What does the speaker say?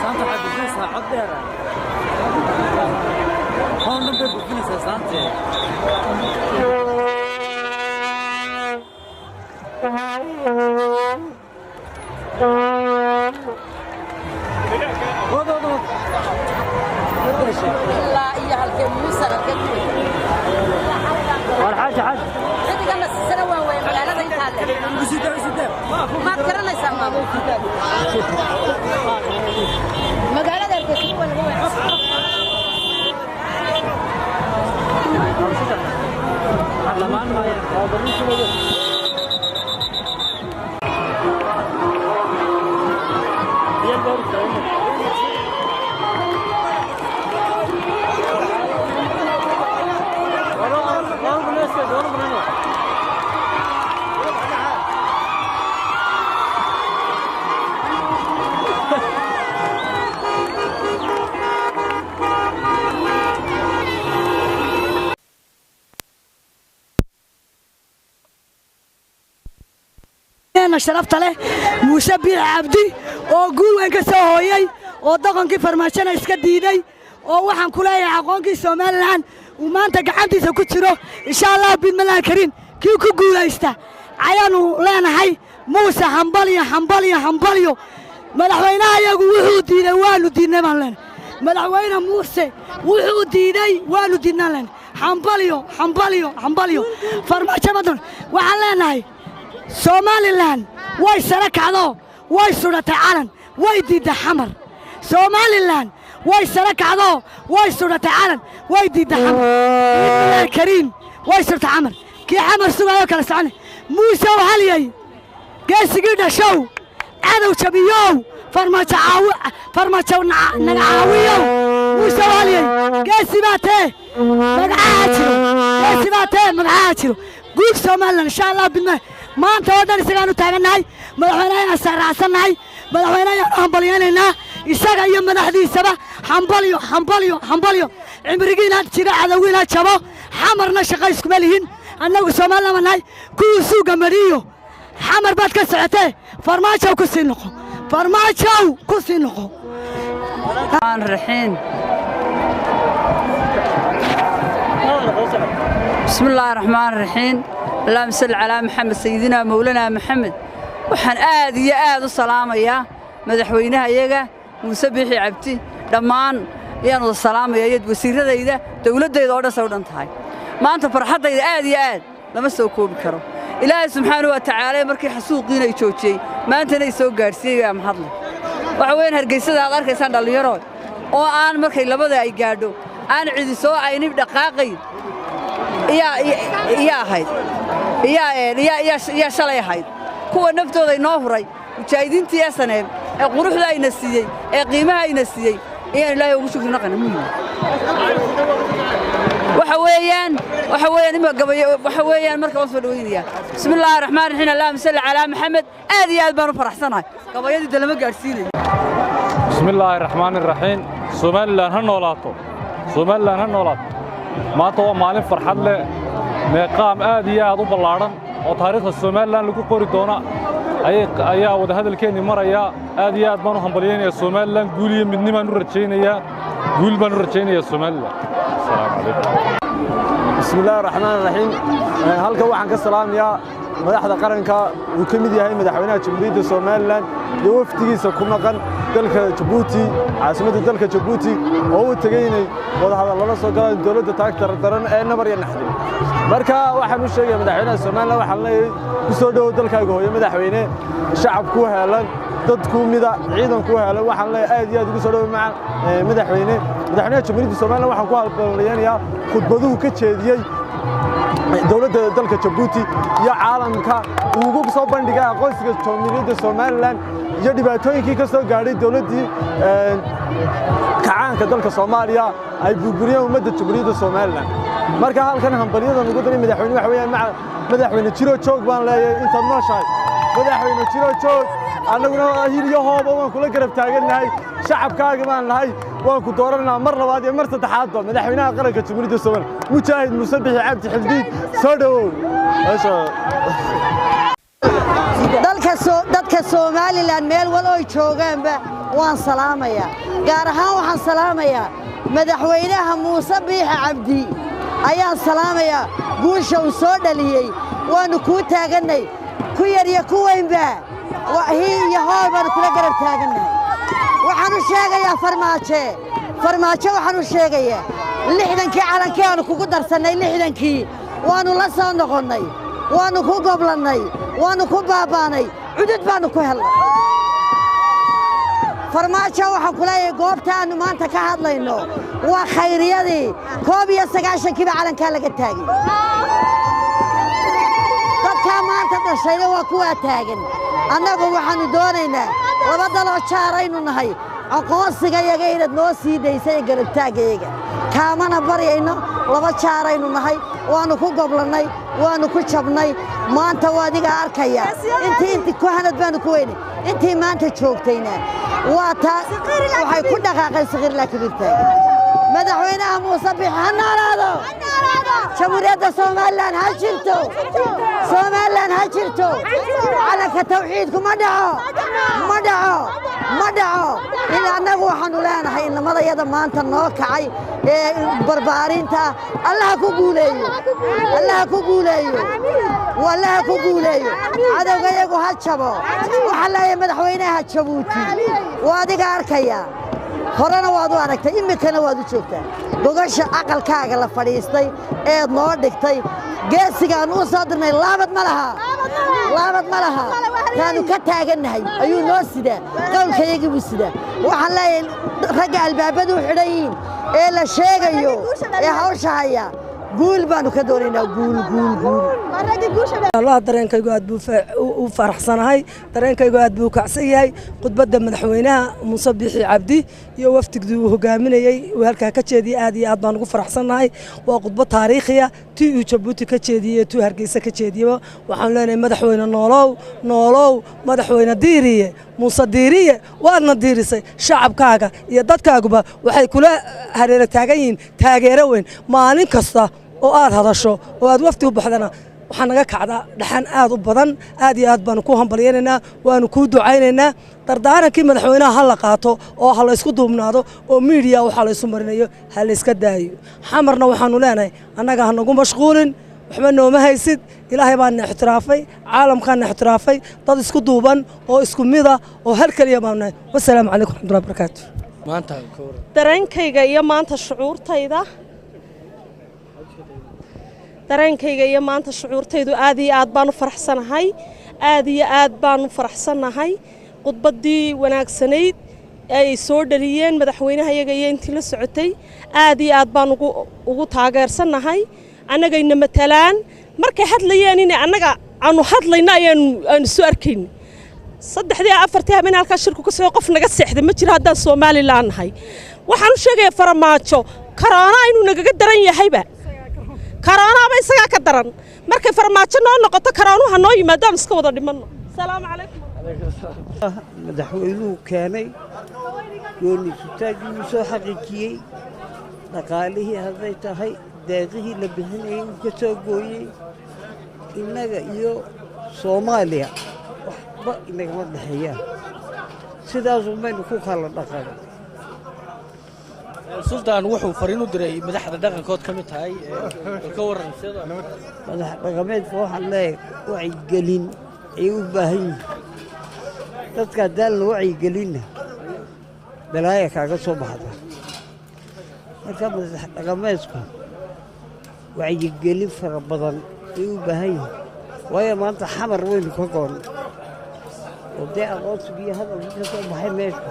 سانتا حد بفلسها عديرة هون نبي بفلسها سانتا لا إياها الكموسة الكموسة والحاجة حاج أنت قلنا السنة وين مقالة ذي تهدى ما تكرنا يسمى مقالة ذي الكسوة ولا هو حلمان ما أنا شرفت له موسى بن عبدي وقول وين كسوهي ودقن كيف فرماشنا إسكديني ووحن كلها يعقون كي سومالان وما أنت قعدتي سكتشرو إن شاء الله بالملا الكريم كيو كقول إستا عيانو لنا هاي موسى حنبليو ملحوينا يقول وحودينا والو دينا مالنا ملحوينا موسى وحودينا والو دينا لنا حنبليو فرماشة مدن وحلنا هاي Somaliland way sara kacdo way suratay calan way diiday xamar Somaliland way sara kacdo way suratay calan way diiday xamar Karim way suratay xamar ki xamar sugayo kala socon Muuse haliyay geesigii dhashow cadow jabiyo farmaajo nagaawiyo Muuse haliyay geesi baatee magaca jiro guud Somaliland insha Allah bidna maanta wadan isagaan u taaganahay madaxweynaha saaraasanay madaxweynaha hambalyeynayna isaga iyo madaxdiisaba hambalyo cimrigiina jira cadawina jabo xamarna shaqo isku malihin annagu Soomaaliland nahay ku suuga mariyo xamar baad ka socotay farmaajo ku sii noqo aan raxin bismillaahir rahmaanir rahiim اللهم صل على محمد سيدنا مولانا محمد وحن آد يا آد السلام يا مدحوينها يجا موسى بيحي عبتي دمان يا السلام يا يد وسيرة ذا دولة ذا دورة سودان تاي ما أنت فرحت ذا آد يا آد لما سوكوا بكرو إلهي سبحانه وتعالى مركي حسوقنا يشوفشي ما أنت نيسوق جارسي يا محضر وعوين هالجيسة هذا كيسان دليرون أو أنا مركي لبضة أي جادو أنا عندي سواء عيني بدقاقي يا هاي يا شلي هاي كوا نفتو ذي نهري وشايدين تياسنا قروح لا ينسيي قيمة ينسيي يعني لا يوشوف نقنا مين وحويان مركب وصل ويديا بسم الله الرحمن الرحيم اللهم صل على محمد آدي أدبر فرحسنا قبايل دلما قارسيني بسم الله الرحمن الرحيم سومالان هنولاتو ما تو مالين فرحad le meeqaam aad iyo aad u ballaaran oo taariikhda Soomaaliland lagu qori doona ayaa wada hadalkeeni maraya aad iyo aad baan u hambalyeynaya Soomaaliland guul iyo midnimo aan u rajaynayaa Soomaaliland assalaamu alaykum bismillaahir rahmaanir rahiim halka waxaan ka salaamayaa madaxda qaranka uu ka mid yahay madaxweynaha Jamhuuriyadda Soomaaliland iyo wafdigiisa ku maqan dalka Djibouti caasimadda dalka Djibouti oo uu tagaynay wada hadal la soo galay dawladda taagtar daran ee nabar iyo naxdin marka waxaan u sheegay madaxweynaha Soomaaliland waxaan leeyahay ku soo dhaw dalkaaga hooyo madaxweyne shacabku heelan dadku mida ciidanku heelan waxaan leeyahay aad iyo aad ugu soo dhaw madaxweynaha Jamhuuriyadda Soomaaliland waxaan ku halbaleynayaa khudbaduhu ka jeediyay dawladda dalka Djibouti iyo caalamka ugu soo bandhigay aqoonsiga Jamhuuriyadda Soomaaliland iyo dhibaatooyinkii ka soo gaaray dawladdii kacaanka dalka Soomaaliya ay burburiyeen ummadda jamhuuriyadda somalilan marka halkan hambalyadan ugu daray madaxweyne waxa weeyaan madaxweyne jiro joog baan leeyahay intaad nooshahay madaxweyne jiro joog annaguna hiliyo hooba waan kula garab taagannahay shacabkaaga baan nahay waan ku dooranaa mar labaad iyo mar saddexaadba madaxweynaha qaranka jamhuuriyadda somalilan mujaahid muuse bixi cabdi xildiid soo dhawow dadka somalilan meel wal oo joogaanba waan salaamayaa gaar ahaan waxaan salaamayaa madaxweynaha muuse bixi cabdi ayaan salaamayaa guusha uu soo dhaliyey waanu kuu taagannay ku yar iyo ku weynba iyo hool baanu kula garab taagannahay waxaan u sheegayaa farmaajo waxaan u sheegayaa 60kii calankii aanu kugu darsannay 60kii waanu la soo noqonnay waanu ku goblannay waanu ku baabaanay cudud baanu ku helnay farmaajo waxaan ku leeyahay goobta aanu maanta ka hadlayno waa khayriyadii 91kiiba calankaa laga taagay dadkaa maanta dhashayna waa kuwaa taagan annagu waxaanu doonaynaa laba daloo jaaraynu nahay aqoonsigayaga inaad noo sii daysay garabtaagayaga kaamana baryayno laba jaaraynu nahay waanu ku goblannay waanu ku jabnay maanta waa adiga arkaya intii ku hanad baanu ku weynay intii maanta joogtayna waa taa waxay ku dhaqaaqeen saqiir la kabirtay madaxweynaha muuse bixi ha noolaado jamhuuriyadda somalilan ha jirto calanka tawxiidku ma dhaco in annagu waxaanu leenahay inamadayada maanta noo kacay ee barbaarinta allaha ku guuleeyo cadowgayagu ha jabo waxaa leeyahay madaxweynaha jabuuti waa adiga arkaya horena waad u aragtay iminkana waad u joogtaa gogasha aqalkaaga la fadhiistay eed noo dhigtay geesigaan uu soo dirnay laabad ma laha taanu ka taagannahay ayuu noo sidaa qowlkayagii buu sidaa waxaan leeyahay ragga albaabadu u xidhan yihiin ee la sheegayo ee hawsha haya guul baanu ka doonaynaa guul الله dareenkaygu aad buu u faraxsanahay dareenkaygu aad buu kacsan yahay khudbadda madaxweynaha muuse bixi cabdi iyo waftigii uu hogaaminayay halka ka jeediyay aad iyo aad baan ugu faraxsanahay waa khudbad taariikhiya tii uu Jabuuti ka jeediyay tii Hargeysa ka jeediyay waxaan leenahay madaxweyne noolow madaxweyne diiriye muuse diiriye waadna diirisay shacabkaaga iyo dadkaaguba waxay kula hareero taagan yihiin taageero weyn maalin kasta oo aad hadasho oo aad wafti u baxdana waxaan naga kacdaa dhaxan aad u badan aad iyo aad baan ku hambalyeynaa waanu ku ducaynaynaa dardaarankii madaxweynaha hal la qaato oo hal isku duubnaado oo media waxa la isu marinayo hal iska daayo xamarna waxaanu leenahay annaga hanagu mashquulin waxba nooma haysid ilaahay baan ixtiraafay caalamkan ixtiraafay dad isku duuban oo isku mid ah oo hal kaliya baan nahay wassalaamu calaykum warahmatullahi wabarakatuh maanta dareenkayga iyo maanta shucuurtaydu aad iyo aad baan u faraxsanahay khudbaddii wanaagsanayd ay soo dhaliyeen madaxweynaha iyaga iyo intii la socotay aad iyo aad baan ugu taageersanahay annagayna matalaan markay hadlayeen in annaga aanu hadlayna aanu soo arkayn 3-4 habeen halka shirku ka soo qof naga seexday ma jiro haddaan Soomaaliland nahay waxaan u sheegay farmaajo corona inuu naga daran yahayba corona ba isaga ka daran markay farmaajo noo noqoto corona noo yimaadaan iska wada dhimano salaamu calaykum madaxweynuhu keenay gooni sutaagii soo xaqiijiyay dhaqaalihii haday tahay deeqihii la bixinayay uu ka soo gooyay innaga iyo Soomaaliya waxba inagama dhaxeeyaan sidaas baynu ku kala dhaqanay سلطان وحو فرينو دري مدحدا dhaqankood kamid tahay ka waran sida madax dhaqameed waxaan leeyahay wacyi gelin ay u baahan yihiin dadka dal wacyi gelina balaaya kaaga soo baxda marka madax dhaqameedku wacyi gelin fara badan ay u baahan yihiin waayo maanta xamar weyn ka goon oo aqoonsiga hadal ka soo baxay meesha